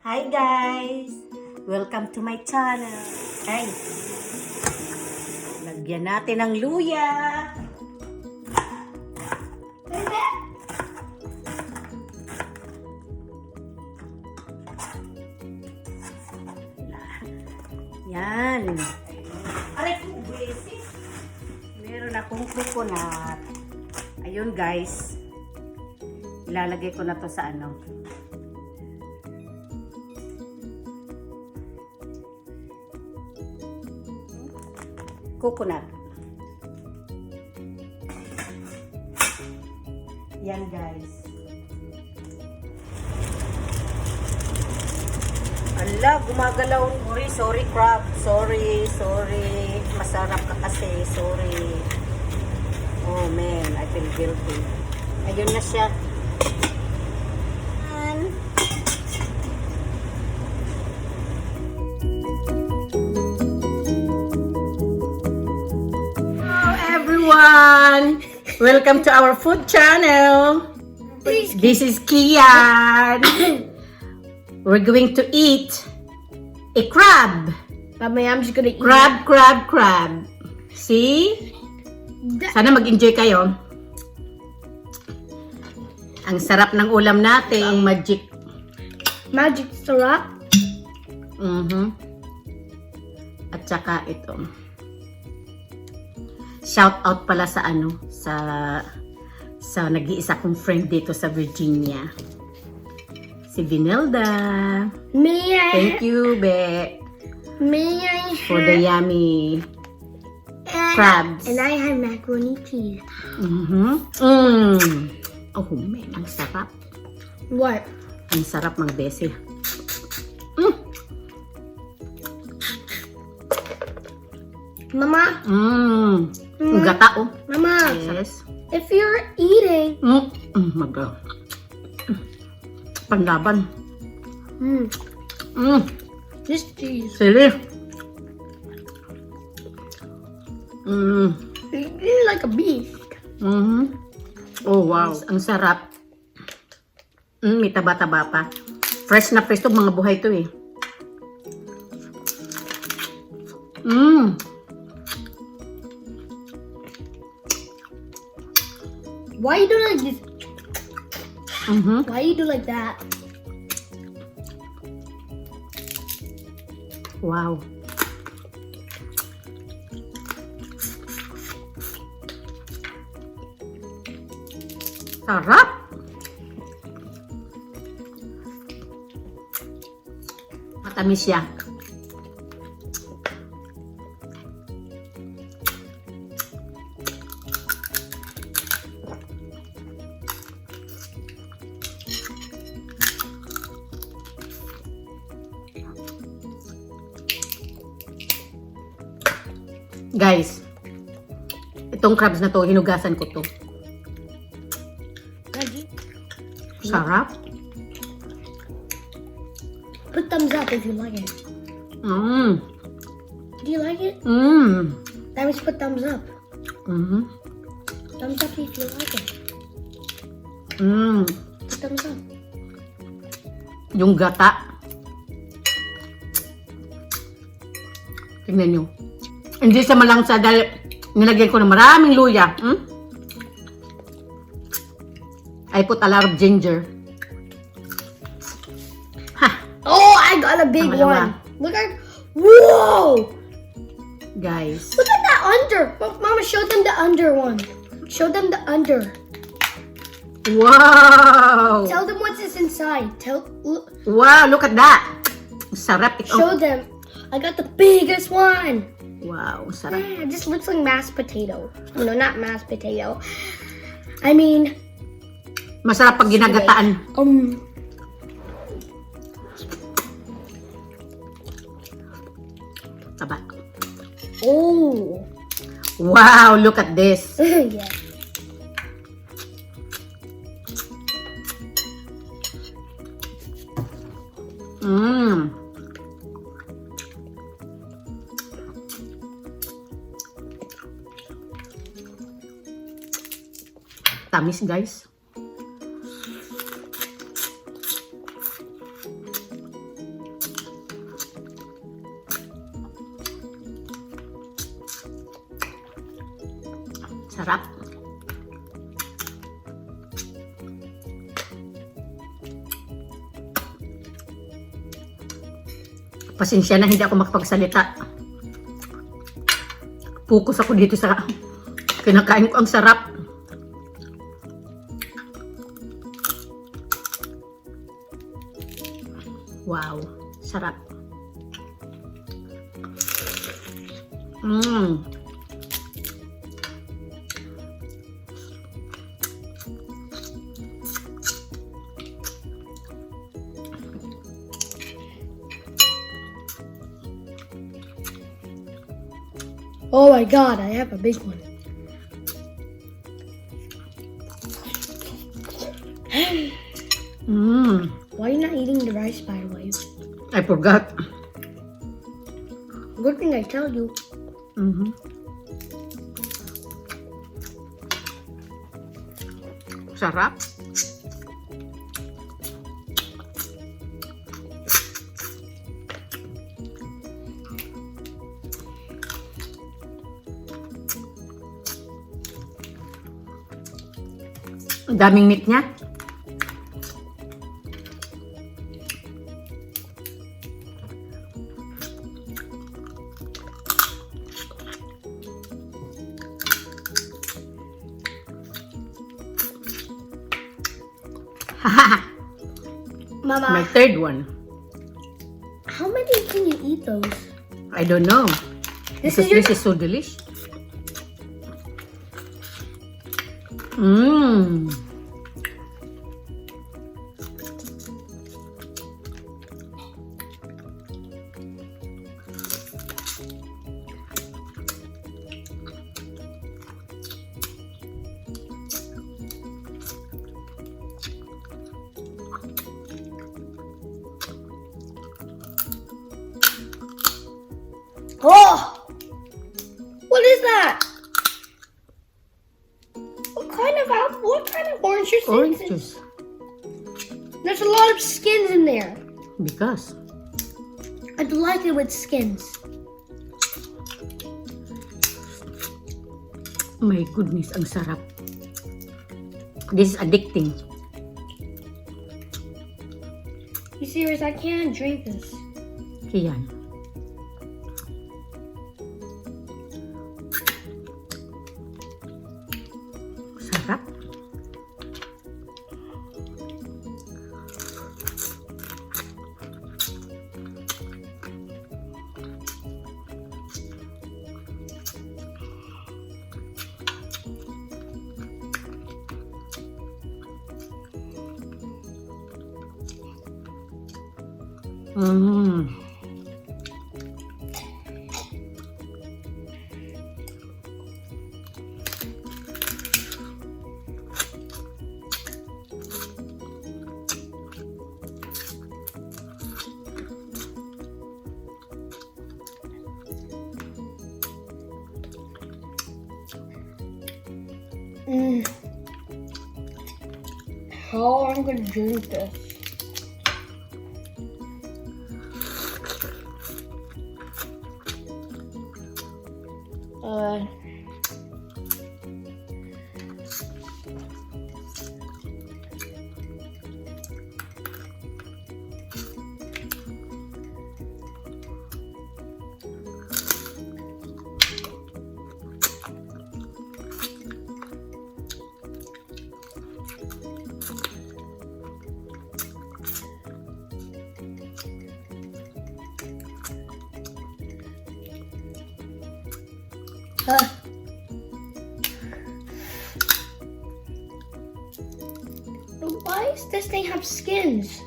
Hi guys! Welcome to my channel. Ay, lagyan natin ng luya. Yan. Aray ko, beses. Meron akong coconut. Ayun guys. Ilalagay ko na to sa ano. Coconut. Yan guys. Ala, gumagalaw. Sorry crab. Sorry. Masarap ka kasi. Sorry. Oh man, I feel guilty. Ayun na siya. Welcome to our food channel. This is Kian. We're going to eat a crab. Mommy, I'm just gonna eat Crab. See? Sana mag-enjoy kayo. Ang sarap ng ulam natin. Magic syrup. At saka ito. Shout out pala sa ano, sa nag-iisa kong friend dito sa Virginia. Si Vinelda. Thank you, Be. For the yummy crabs. And I had macaroni cheese. Oh man, ang sarap. What? Ang sarap mang besi. Mama. Ang gata oh. Mama. Yes. If you're eating. Panlaban. This cheese. Sili. You're eating like a beast. Oh wow, ang sarap. May taba-taba pa. Fresh na fresh to, mga buhay to eh. Why you do like this? Why you do like that? Wow. Sarap. Matamis siya. Guys, itong crabs na to, hinugasan ko to. Sarap. Put thumbs up if you like it. Do you like it? That means put thumbs up. Thumbs up if you like it. Put thumbs up. Yung gata. Tingnan nyo. Hindi sa malangsa dahil nilagyan ko ng maraming luya. I put a lot of ginger. Ha! Oh, I got a big one. Look at, whoa! Guys. Look at that under. Mama, show them the under one. Show them the under. Wow! Tell them what's inside. Wow, look at that. Sarap ito. Show them. I got the biggest one. Wow, sarap. Yeah, it just looks like mashed potato. No, not mashed potato. I mean, masarap pag ginagataan. Taba. Oh. Wow, look at this. Yeah. Tamis, guys. Sarap. Pasensya na, hindi ako makapagsalita. Focus ako dito sa kinakain ko. Ang sarap. Wow, sarap. Oh my god, I have a big one. Why are you not eating the rice, by the way? I forgot. Good thing I tell you. Sarap. Ang daming meat niya. Mama, My third one. how many can you eat those? I don't know. This Because is your this is so delicious. Mmm. Oh! What is that? What kind of orange juice Orange is it? juice. There's a lot of skins in there. Because. I like it with skins. My goodness, ang sarap. This is addicting. You serious? I can't drink this. Yan. Sarap. How am I gonna drink this? Why does this thing have skins?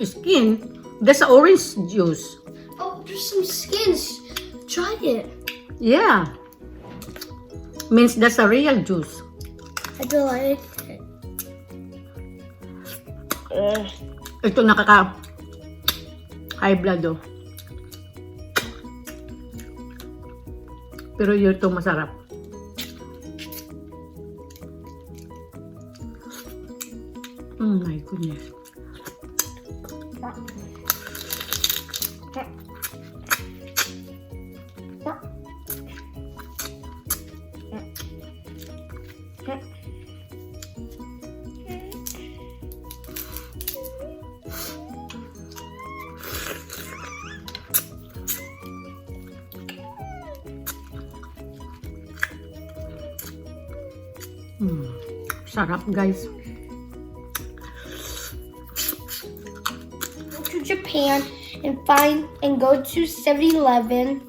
Skin? That's orange juice. Oh, there's some skins. Try it. Yeah. Means that's a real juice. I don't like it. Ito nakaka high blood oh. Pero yun ito masarap. Oh my goodness. Sarap guys. Go to Japan and go to 7-Eleven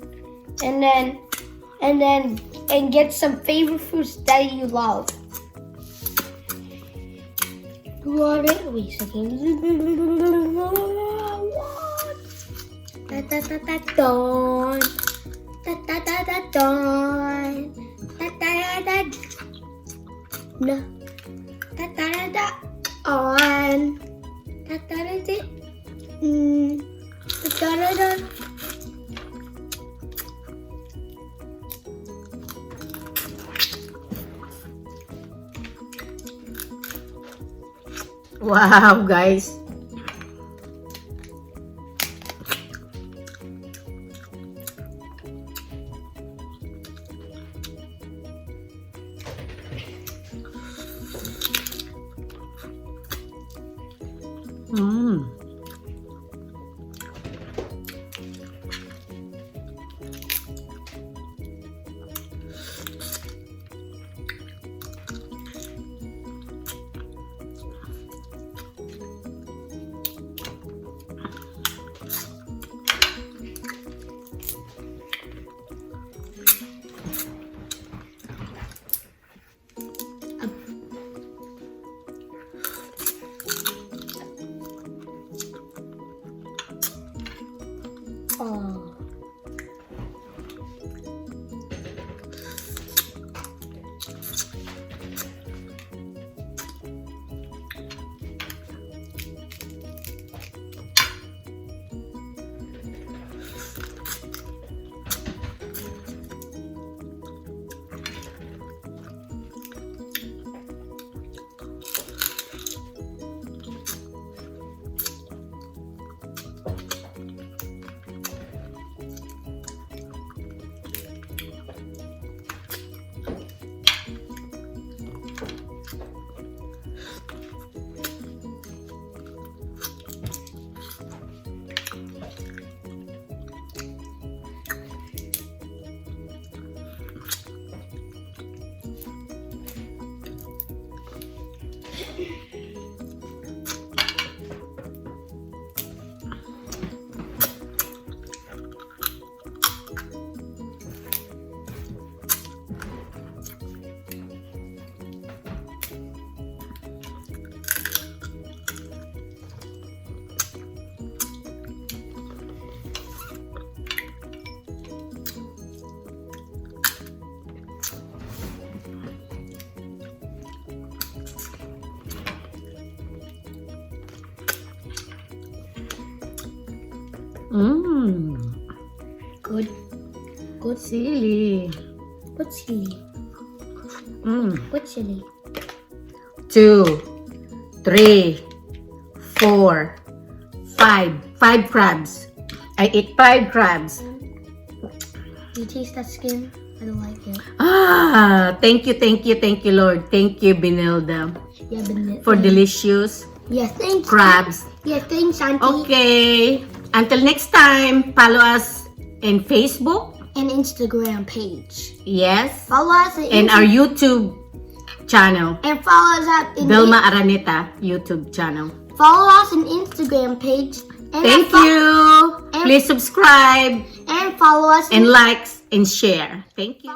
and get some favorite foods that you love. Wait a second. Da da da da don. Da da da da don. Da da da da. No. Da da da da. On. Da da da da. Da da da da. Wow guys. Oh. Good. Good. Silly. What's silly? What's silly? 2, 3, 4, 5. 5 crabs. I ate 5 crabs. You taste that skin? I don't like it. Thank you, Lord. Thank you, Benilda, Yeah, but for delicious yeah, thanks. crabs. Yeah, thanks, Auntie. Okay. Until next time, follow us in Facebook. And Instagram page. Yes. Follow us And our YouTube channel. and follow us at Vilma Araneta YouTube channel. follow us on Instagram page. And Thank you. and- Please subscribe And follow us and likes and share. Thank you.